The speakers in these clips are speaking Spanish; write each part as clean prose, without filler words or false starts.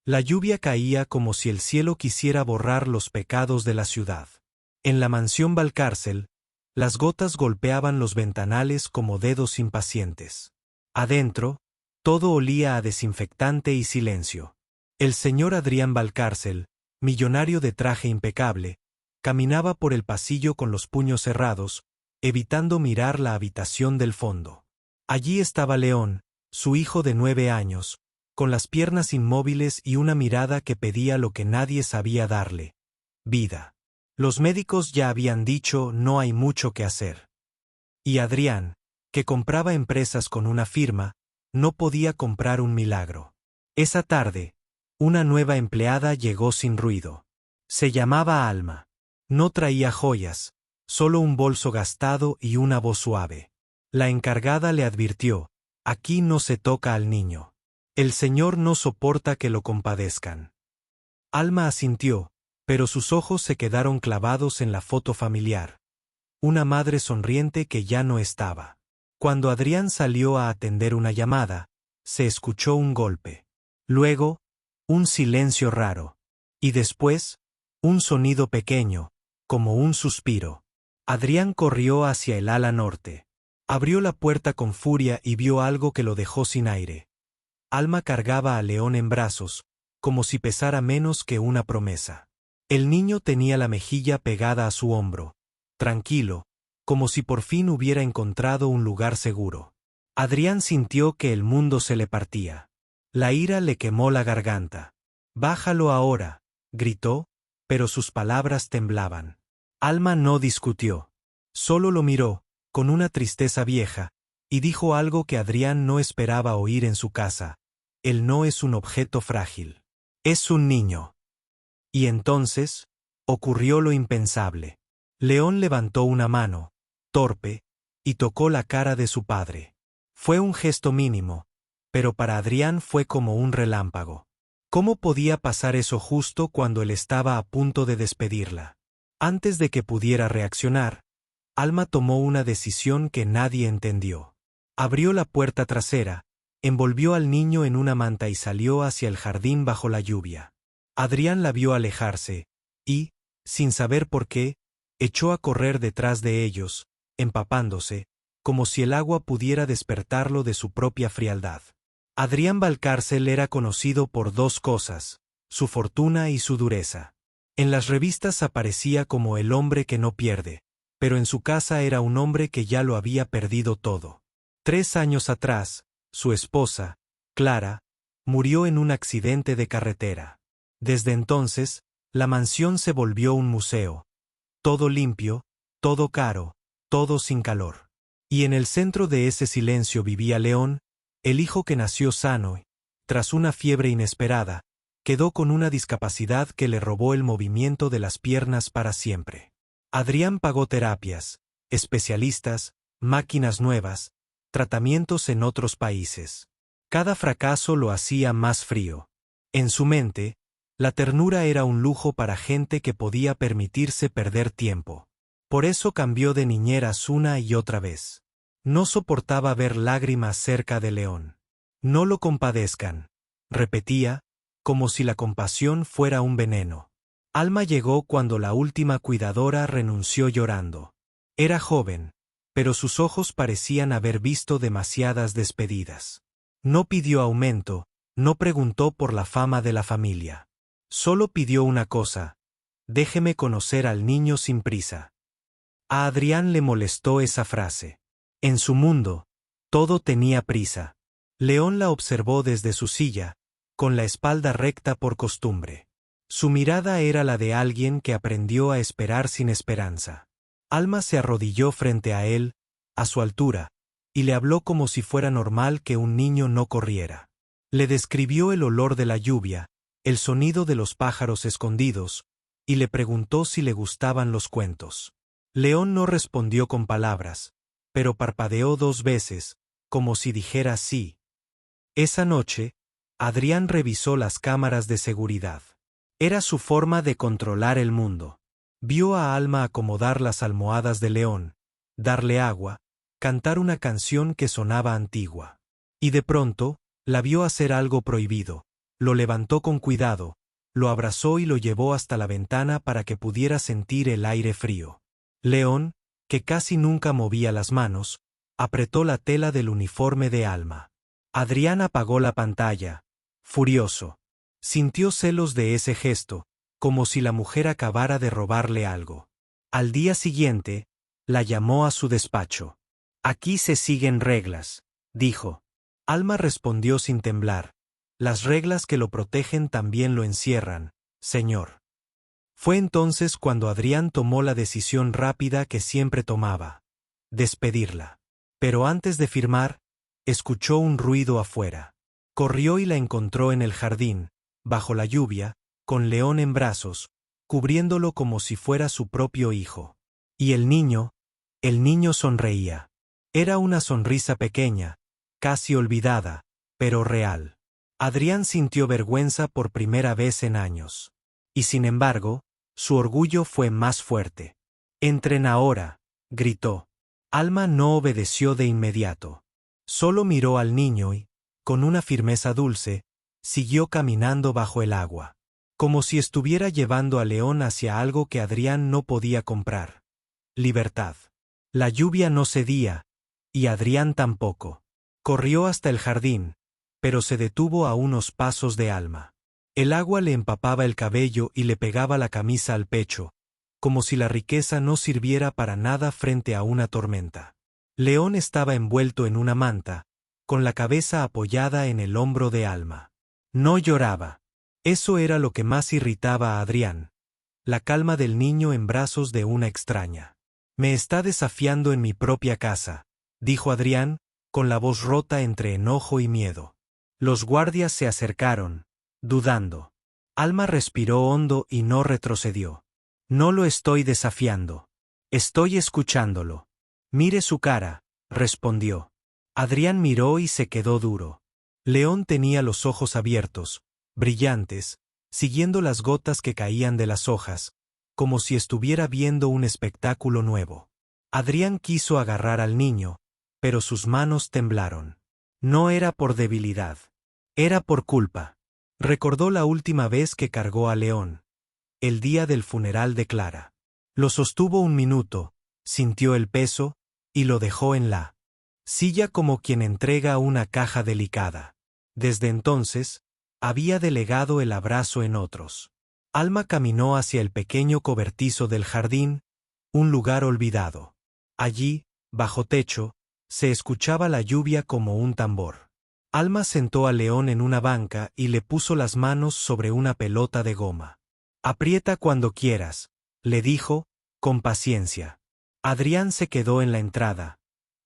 La lluvia caía como si el cielo quisiera borrar los pecados de la ciudad. En la mansión Valcárcel, las gotas golpeaban los ventanales como dedos impacientes. Adentro, todo olía a desinfectante y silencio. El señor Adrián Valcárcel, millonario de traje impecable, caminaba por el pasillo con los puños cerrados, evitando mirar la habitación del fondo. Allí estaba León, su hijo de 9 años, con las piernas inmóviles y una mirada que pedía lo que nadie sabía darle: vida. Los médicos ya habían dicho no hay mucho que hacer. Y Adrián, que compraba empresas con una firma, no podía comprar un milagro. Esa tarde, una nueva empleada llegó sin ruido. Se llamaba Alma. No traía joyas, solo un bolso gastado y una voz suave. La encargada le advirtió: aquí no se toca al niño. El señor no soporta que lo compadezcan. Alma asintió, pero sus ojos se quedaron clavados en la foto familiar. Una madre sonriente que ya no estaba. Cuando Adrián salió a atender una llamada, se escuchó un golpe. Luego, un silencio raro. Y después, un sonido pequeño, como un suspiro. Adrián corrió hacia el ala norte. Abrió la puerta con furia y vio algo que lo dejó sin aire. Alma cargaba a León en brazos, como si pesara menos que una promesa. El niño tenía la mejilla pegada a su hombro, tranquilo, como si por fin hubiera encontrado un lugar seguro. Adrián sintió que el mundo se le partía. La ira le quemó la garganta. «Bájalo ahora», gritó, pero sus palabras temblaban. Alma no discutió. Solo lo miró, con una tristeza vieja, y dijo algo que Adrián no esperaba oír en su casa: él no es un objeto frágil. Es un niño. Y entonces, ocurrió lo impensable. León levantó una mano, torpe, y tocó la cara de su padre. Fue un gesto mínimo, pero para Adrián fue como un relámpago. ¿Cómo podía pasar eso justo cuando él estaba a punto de despedirla? Antes de que pudiera reaccionar, Alma tomó una decisión que nadie entendió. Abrió la puerta trasera, envolvió al niño en una manta y salió hacia el jardín bajo la lluvia. Adrián la vio alejarse, y, sin saber por qué, echó a correr detrás de ellos, empapándose, como si el agua pudiera despertarlo de su propia frialdad. Adrián Valcárcel era conocido por 2 cosas: su fortuna y su dureza. En las revistas aparecía como el hombre que no pierde, pero en su casa era un hombre que ya lo había perdido todo. 3 años atrás, su esposa, Clara, murió en un accidente de carretera. Desde entonces, la mansión se volvió un museo. Todo limpio, todo caro, todo sin calor. Y en el centro de ese silencio vivía León, el hijo que nació sano y, tras una fiebre inesperada, quedó con una discapacidad que le robó el movimiento de las piernas para siempre. Adrián pagó terapias, especialistas, máquinas nuevas, tratamientos en otros países. Cada fracaso lo hacía más frío. En su mente, la ternura era un lujo para gente que podía permitirse perder tiempo. Por eso cambió de niñeras una y otra vez. No soportaba ver lágrimas cerca de León. No lo compadezcan, repetía, como si la compasión fuera un veneno. Alma llegó cuando la última cuidadora renunció llorando. Era joven, pero sus ojos parecían haber visto demasiadas despedidas. No pidió aumento, no preguntó por la fama de la familia. Solo pidió una cosa: déjeme conocer al niño sin prisa. A Adrián le molestó esa frase. En su mundo, todo tenía prisa. León la observó desde su silla, con la espalda recta por costumbre. Su mirada era la de alguien que aprendió a esperar sin esperanza. Alma se arrodilló frente a él, a su altura, y le habló como si fuera normal que un niño no corriera. Le describió el olor de la lluvia, el sonido de los pájaros escondidos, y le preguntó si le gustaban los cuentos. León no respondió con palabras, pero parpadeó 2 veces, como si dijera sí. Esa noche, Adrián revisó las cámaras de seguridad. Era su forma de controlar el mundo. Vio a Alma acomodar las almohadas de León, darle agua, cantar una canción que sonaba antigua. Y de pronto, la vio hacer algo prohibido: Lo levantó con cuidado, lo abrazó y lo llevó hasta la ventana para que pudiera sentir el aire frío. León, que casi nunca movía las manos, apretó la tela del uniforme de Alma. Adrián apagó la pantalla, furioso. Sintió celos de ese gesto, como si la mujer acabara de robarle algo. Al día siguiente, la llamó a su despacho. «Aquí se siguen reglas», dijo. Alma respondió sin temblar. «Las reglas que lo protegen también lo encierran, señor». Fue entonces cuando Adrián tomó la decisión rápida que siempre tomaba: despedirla. Pero antes de firmar, escuchó un ruido afuera. Corrió y la encontró en el jardín, bajo la lluvia, con León en brazos, cubriéndolo como si fuera su propio hijo. Y el niño sonreía. Era una sonrisa pequeña, casi olvidada, pero real. Adrián sintió vergüenza por primera vez en años. Y sin embargo, su orgullo fue más fuerte. «Entren ahora», gritó. Alma no obedeció de inmediato. Solo miró al niño y, con una firmeza dulce, siguió caminando bajo el agua. Como si estuviera llevando a León hacia algo que Adrián no podía comprar: libertad. La lluvia no cedía, y Adrián tampoco. Corrió hasta el jardín, pero se detuvo a unos pasos de Alma. El agua le empapaba el cabello y le pegaba la camisa al pecho, como si la riqueza no sirviera para nada frente a una tormenta. León estaba envuelto en una manta, con la cabeza apoyada en el hombro de Alma. No lloraba. Eso era lo que más irritaba a Adrián: la calma del niño en brazos de una extraña. «Me está desafiando en mi propia casa», dijo Adrián, con la voz rota entre enojo y miedo. Los guardias se acercaron, dudando. Alma respiró hondo y no retrocedió. «No lo estoy desafiando. Estoy escuchándolo». «Mire su cara», respondió. Adrián miró y se quedó duro. León tenía los ojos abiertos, brillantes, siguiendo las gotas que caían de las hojas, como si estuviera viendo un espectáculo nuevo. Adrián quiso agarrar al niño, pero sus manos temblaron. No era por debilidad. Era por culpa. Recordó la última vez que cargó a León, el día del funeral de Clara. Lo sostuvo un minuto, sintió el peso, y lo dejó en la silla como quien entrega una caja delicada. Desde entonces, había delegado el abrazo en otros. Alma caminó hacia el pequeño cobertizo del jardín, un lugar olvidado. Allí, bajo techo, se escuchaba la lluvia como un tambor. Alma sentó a León en una banca y le puso las manos sobre una pelota de goma. «Aprieta cuando quieras», le dijo, con paciencia. Adrián se quedó en la entrada,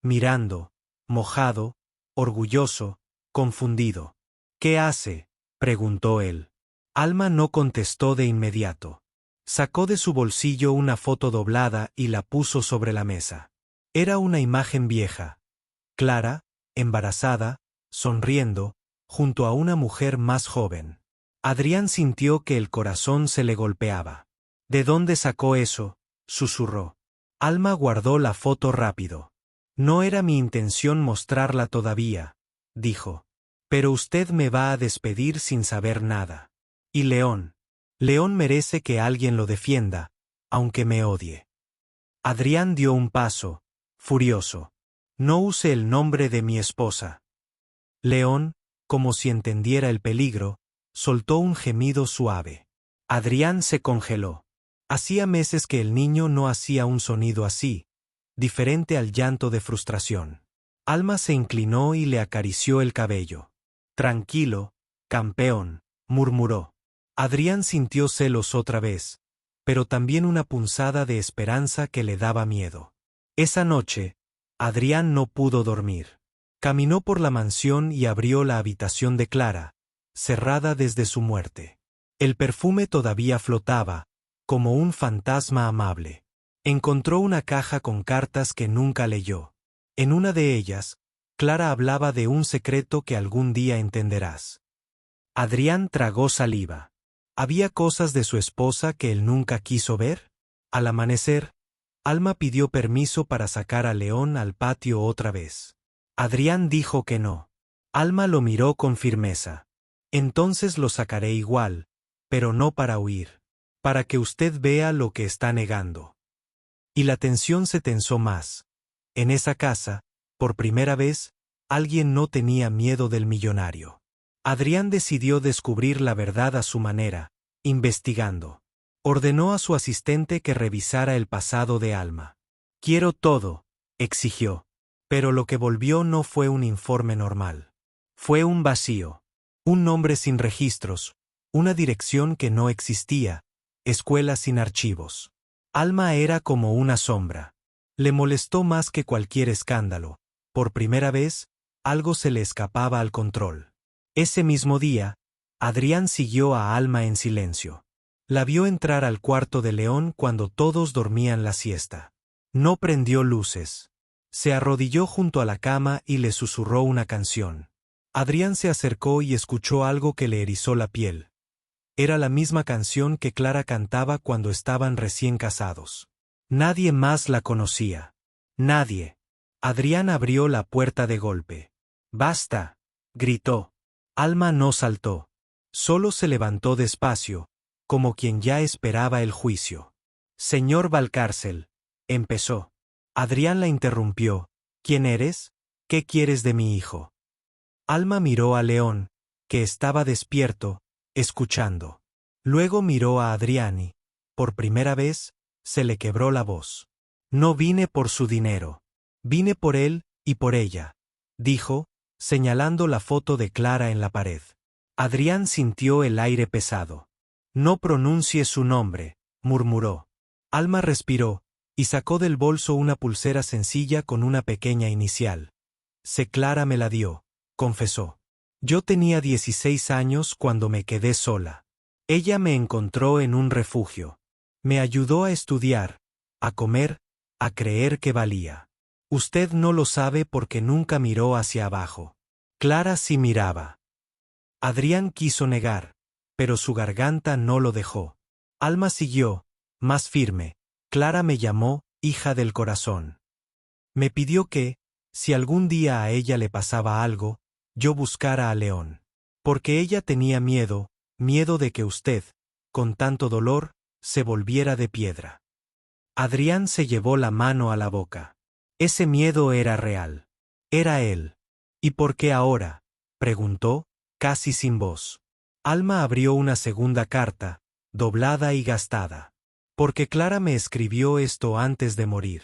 mirando, mojado, orgulloso, confundido. «¿Qué hace?», preguntó él. Alma no contestó de inmediato. Sacó de su bolsillo una foto doblada y la puso sobre la mesa. Era una imagen vieja. Clara, embarazada, sonriendo, junto a una mujer más joven. Adrián sintió que el corazón se le golpeaba. «¿De dónde sacó eso?», susurró. Alma guardó la foto rápido. «No era mi intención mostrarla todavía», dijo. «Pero usted me va a despedir sin saber nada. Y León merece que alguien lo defienda, aunque me odie». Adrián dio un paso, furioso. «No use el nombre de mi esposa». León, como si entendiera el peligro, soltó un gemido suave. Adrián se congeló. Hacía meses que el niño no hacía un sonido así, diferente al llanto de frustración. Alma se inclinó y le acarició el cabello. «Tranquilo, campeón», murmuró. Adrián sintió celos otra vez, pero también una punzada de esperanza que le daba miedo. Esa noche, Adrián no pudo dormir. Caminó por la mansión y abrió la habitación de Clara, cerrada desde su muerte. El perfume todavía flotaba, como un fantasma amable. Encontró una caja con cartas que nunca leyó. En una de ellas, Clara hablaba de un secreto que algún día entenderás. Adrián tragó saliva. ¿Había cosas de su esposa que él nunca quiso ver? Al amanecer, Alma pidió permiso para sacar a León al patio otra vez. Adrián dijo que no. Alma lo miró con firmeza. Entonces lo sacaré igual, pero no para huir. Para que usted vea lo que está negando. Y la tensión se tensó más. En esa casa, por primera vez, alguien no tenía miedo del millonario. Adrián decidió descubrir la verdad a su manera, investigando. Ordenó a su asistente que revisara el pasado de Alma. Quiero todo, exigió. Pero lo que volvió no fue un informe normal. Fue un vacío. Un nombre sin registros, una dirección que no existía, escuelas sin archivos. Alma era como una sombra. Le molestó más que cualquier escándalo. Por primera vez, algo se le escapaba al control. Ese mismo día, Adrián siguió a Alma en silencio. La vio entrar al cuarto de León cuando todos dormían la siesta. No prendió luces. Se arrodilló junto a la cama y le susurró una canción. Adrián se acercó y escuchó algo que le erizó la piel. Era la misma canción que Clara cantaba cuando estaban recién casados. Nadie más la conocía. Nadie. Adrián abrió la puerta de golpe. ¡Basta!, gritó. Alma no saltó. Solo se levantó despacio, como quien ya esperaba el juicio. Señor Valcárcel, empezó. Adrián la interrumpió. ¿Quién eres? ¿Qué quieres de mi hijo? Alma miró a León, que estaba despierto, escuchando. Luego miró a Adrián y, por primera vez, se le quebró la voz. No vine por su dinero. Vine por él y por ella, dijo, señalando la foto de Clara en la pared. Adrián sintió el aire pesado. No pronuncie su nombre, murmuró. Alma respiró, y sacó del bolso una pulsera sencilla con una pequeña inicial. Clara me la dio, confesó. Yo tenía 16 años cuando me quedé sola. Ella me encontró en un refugio. Me ayudó a estudiar, a comer, a creer que valía. Usted no lo sabe porque nunca miró hacia abajo. Clara sí miraba. Adrián quiso negar, pero su garganta no lo dejó. Alma siguió, más firme. Clara me llamó, hija del corazón. Me pidió que, si algún día a ella le pasaba algo, yo buscara a León. Porque ella tenía miedo de que usted, con tanto dolor, se volviera de piedra. Adrián se llevó la mano a la boca. Ese miedo era real. Era él. ¿Y por qué ahora?, preguntó, casi sin voz. Alma abrió una segunda carta, doblada y gastada. Porque Clara me escribió esto antes de morir.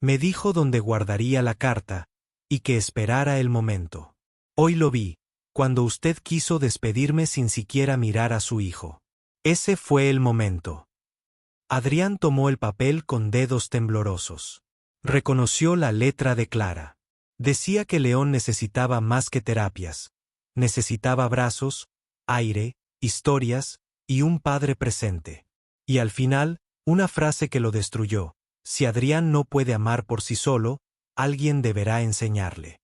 Me dijo dónde guardaría la carta, y que esperara el momento. Hoy lo vi, cuando usted quiso despedirme sin siquiera mirar a su hijo. Ese fue el momento. Adrián tomó el papel con dedos temblorosos. Reconoció la letra de Clara. Decía que León necesitaba más que terapias. Necesitaba abrazos, aire, historias, y un padre presente. Y al final, una frase que lo destruyó. Si Adrián no puede amar por sí solo, alguien deberá enseñarle.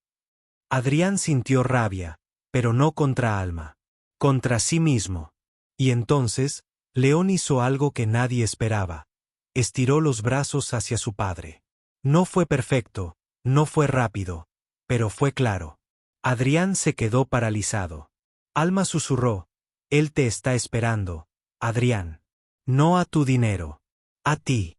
Adrián sintió rabia, pero no contra Alma. Contra sí mismo. Y entonces, León hizo algo que nadie esperaba. Estiró los brazos hacia su padre. No fue perfecto, no fue rápido, pero fue claro. Adrián se quedó paralizado. Alma susurró, él te está esperando, Adrián. No a tu dinero. A ti.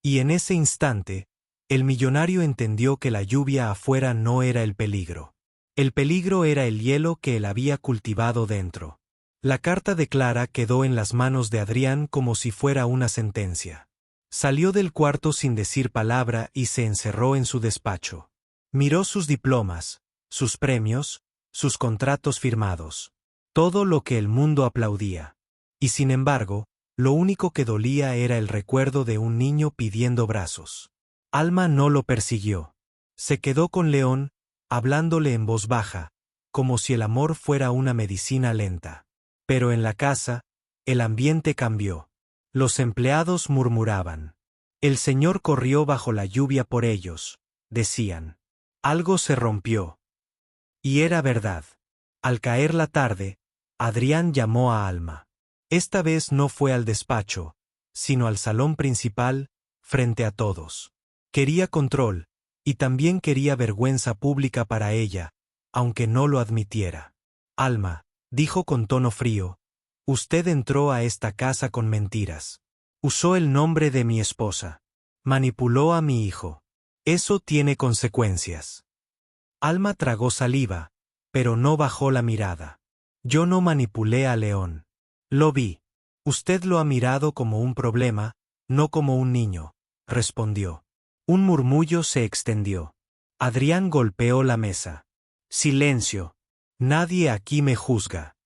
Y en ese instante, el millonario entendió que la lluvia afuera no era el peligro. El peligro era el hielo que él había cultivado dentro. La carta de Clara quedó en las manos de Adrián como si fuera una sentencia. Salió del cuarto sin decir palabra y se encerró en su despacho. Miró sus diplomas, sus premios, sus contratos firmados. Todo lo que el mundo aplaudía. Y sin embargo, lo único que dolía era el recuerdo de un niño pidiendo brazos. Alma no lo persiguió. Se quedó con León, hablándole en voz baja, como si el amor fuera una medicina lenta. Pero en la casa, el ambiente cambió. Los empleados murmuraban. El señor corrió bajo la lluvia por ellos, decían. Algo se rompió. Y era verdad. Al caer la tarde, Adrián llamó a Alma. Esta vez no fue al despacho, sino al salón principal, frente a todos. Quería control, y también quería vergüenza pública para ella, aunque no lo admitiera. Alma, dijo con tono frío, usted entró a esta casa con mentiras. Usó el nombre de mi esposa. Manipuló a mi hijo. Eso tiene consecuencias. Alma tragó saliva, pero no bajó la mirada. Yo no manipulé a León. Lo vi. Usted lo ha mirado como un problema, no como un niño, respondió. Un murmullo se extendió. Adrián golpeó la mesa. Silencio. Nadie aquí me juzga.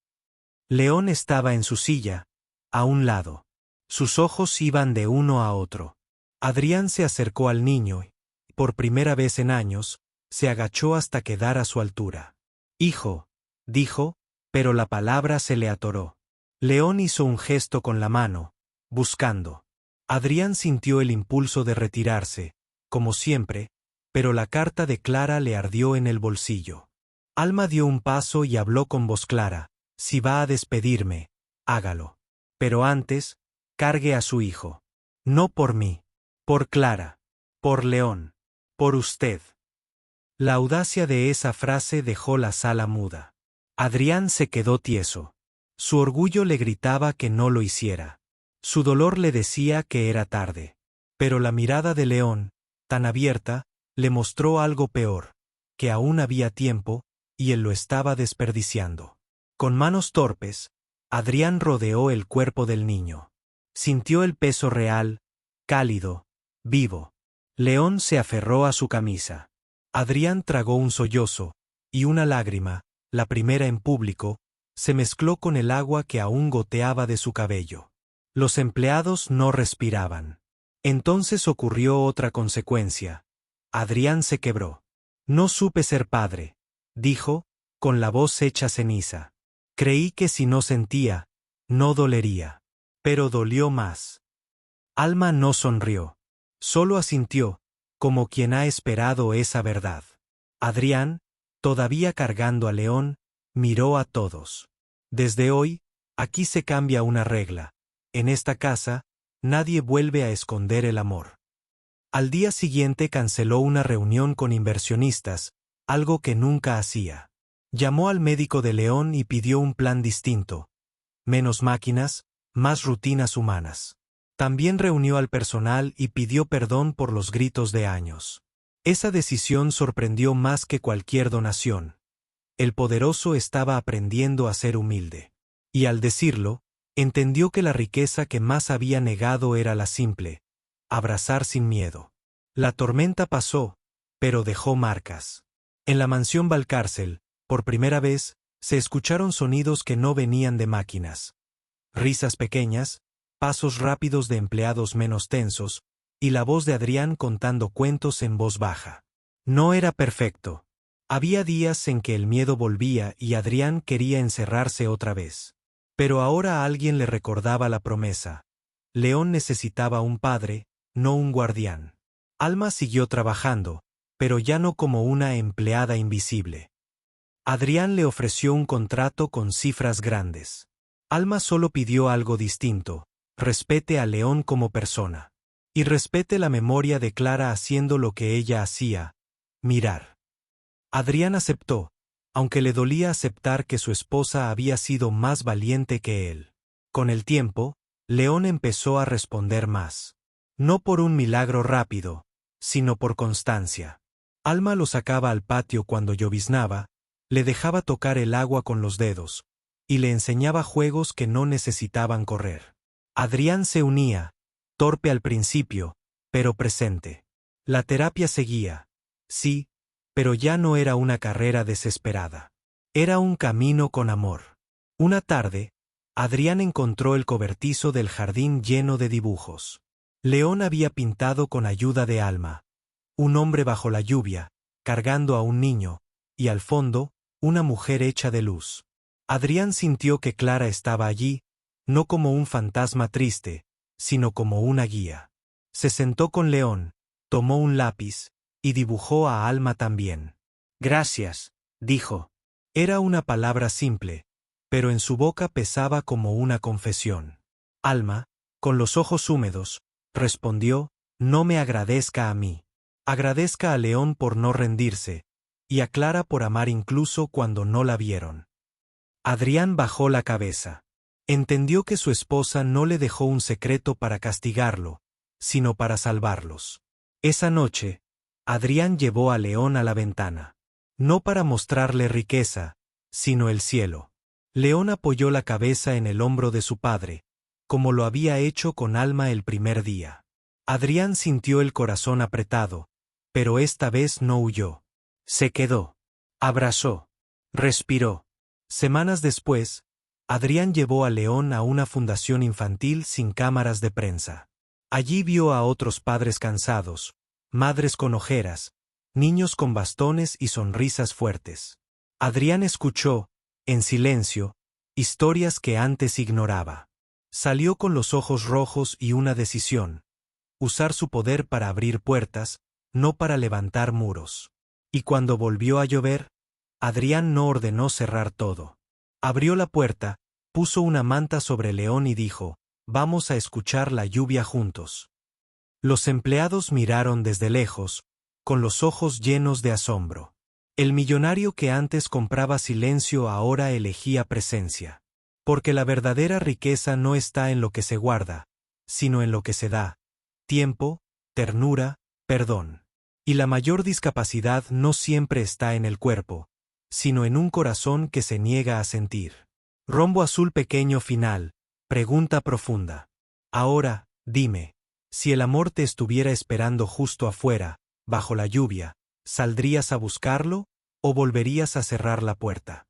León estaba en su silla, a un lado. Sus ojos iban de uno a otro. Adrián se acercó al niño y, por primera vez en años, se agachó hasta quedar a su altura. Hijo, dijo, pero la palabra se le atoró. León hizo un gesto con la mano, buscando. Adrián sintió el impulso de retirarse, como siempre, pero la carta de Clara le ardió en el bolsillo. Alma dio un paso y habló con voz clara. Si va a despedirme, hágalo. Pero antes, cargue a su hijo. No por mí. Por Clara. Por León. Por usted. La audacia de esa frase dejó la sala muda. Adrián se quedó tieso. Su orgullo le gritaba que no lo hiciera. Su dolor le decía que era tarde. Pero la mirada de León, tan abierta, le mostró algo peor, que aún había tiempo, y él lo estaba desperdiciando. Con manos torpes, Adrián rodeó el cuerpo del niño. Sintió el peso real, cálido, vivo. León se aferró a su camisa. Adrián tragó un sollozo, y una lágrima, la primera en público, se mezcló con el agua que aún goteaba de su cabello. Los empleados no respiraban. Entonces ocurrió otra consecuencia. Adrián se quebró. No supe ser padre, dijo, con la voz hecha ceniza. Creí que si no sentía, no dolería. Pero dolió más. Alma no sonrió. Solo asintió, como quien ha esperado esa verdad. Adrián, todavía cargando a León, miró a todos. Desde hoy, aquí se cambia una regla. En esta casa, nadie vuelve a esconder el amor. Al día siguiente canceló una reunión con inversionistas, algo que nunca hacía. Llamó al médico de León y pidió un plan distinto. Menos máquinas, más rutinas humanas. También reunió al personal y pidió perdón por los gritos de años. Esa decisión sorprendió más que cualquier donación. El poderoso estaba aprendiendo a ser humilde. Y al decirlo, entendió que la riqueza que más había negado era la simple: abrazar sin miedo. La tormenta pasó, pero dejó marcas. En la mansión Valcárcel, por primera vez, se escucharon sonidos que no venían de máquinas. Risas pequeñas, pasos rápidos de empleados menos tensos, y la voz de Adrián contando cuentos en voz baja. No era perfecto. Había días en que el miedo volvía y Adrián quería encerrarse otra vez. Pero ahora alguien le recordaba la promesa. León necesitaba un padre, no un guardián. Alma siguió trabajando, pero ya no como una empleada invisible. Adrián le ofreció un contrato con cifras grandes. Alma solo pidió algo distinto: respete a León como persona. Y respete la memoria de Clara haciendo lo que ella hacía: mirar. Adrián aceptó, aunque le dolía aceptar que su esposa había sido más valiente que él. Con el tiempo, León empezó a responder más. No por un milagro rápido, sino por constancia. Alma lo sacaba al patio cuando lloviznaba, le dejaba tocar el agua con los dedos, y le enseñaba juegos que no necesitaban correr. Adrián se unía, torpe al principio, pero presente. La terapia seguía, sí, pero ya no era una carrera desesperada. Era un camino con amor. Una tarde, Adrián encontró el cobertizo del jardín lleno de dibujos. León había pintado con ayuda de Alma. Un hombre bajo la lluvia, cargando a un niño, y al fondo, una mujer hecha de luz. Adrián sintió que Clara estaba allí, no como un fantasma triste, sino como una guía. Se sentó con León, tomó un lápiz, y dibujó a Alma también. Gracias, dijo. Era una palabra simple, pero en su boca pesaba como una confesión. Alma, con los ojos húmedos, respondió: no me agradezca a mí. Agradezca a León por no rendirse, y a Clara por amar incluso cuando no la vieron. Adrián bajó la cabeza. Entendió que su esposa no le dejó un secreto para castigarlo, sino para salvarlos. Esa noche, Adrián llevó a León a la ventana. No para mostrarle riqueza, sino el cielo. León apoyó la cabeza en el hombro de su padre, como lo había hecho con Alma el primer día. Adrián sintió el corazón apretado, pero esta vez no huyó. Se quedó. Abrazó. Respiró. Semanas después, Adrián llevó a León a una fundación infantil sin cámaras de prensa. Allí vio a otros padres cansados, madres con ojeras, niños con bastones y sonrisas fuertes. Adrián escuchó, en silencio, historias que antes ignoraba. Salió con los ojos rojos y una decisión: usar su poder para abrir puertas, no para levantar muros. Y cuando volvió a llover, Adrián no ordenó cerrar todo. Abrió la puerta, puso una manta sobre León y dijo: «Vamos a escuchar la lluvia juntos». Los empleados miraron desde lejos, con los ojos llenos de asombro. El millonario que antes compraba silencio ahora elegía presencia. Porque la verdadera riqueza no está en lo que se guarda, sino en lo que se da: tiempo, ternura, perdón. Y la mayor discapacidad no siempre está en el cuerpo, sino en un corazón que se niega a sentir. Rombo azul pequeño final, pregunta profunda. Ahora, dime, si el amor te estuviera esperando justo afuera, bajo la lluvia, ¿saldrías a buscarlo o volverías a cerrar la puerta?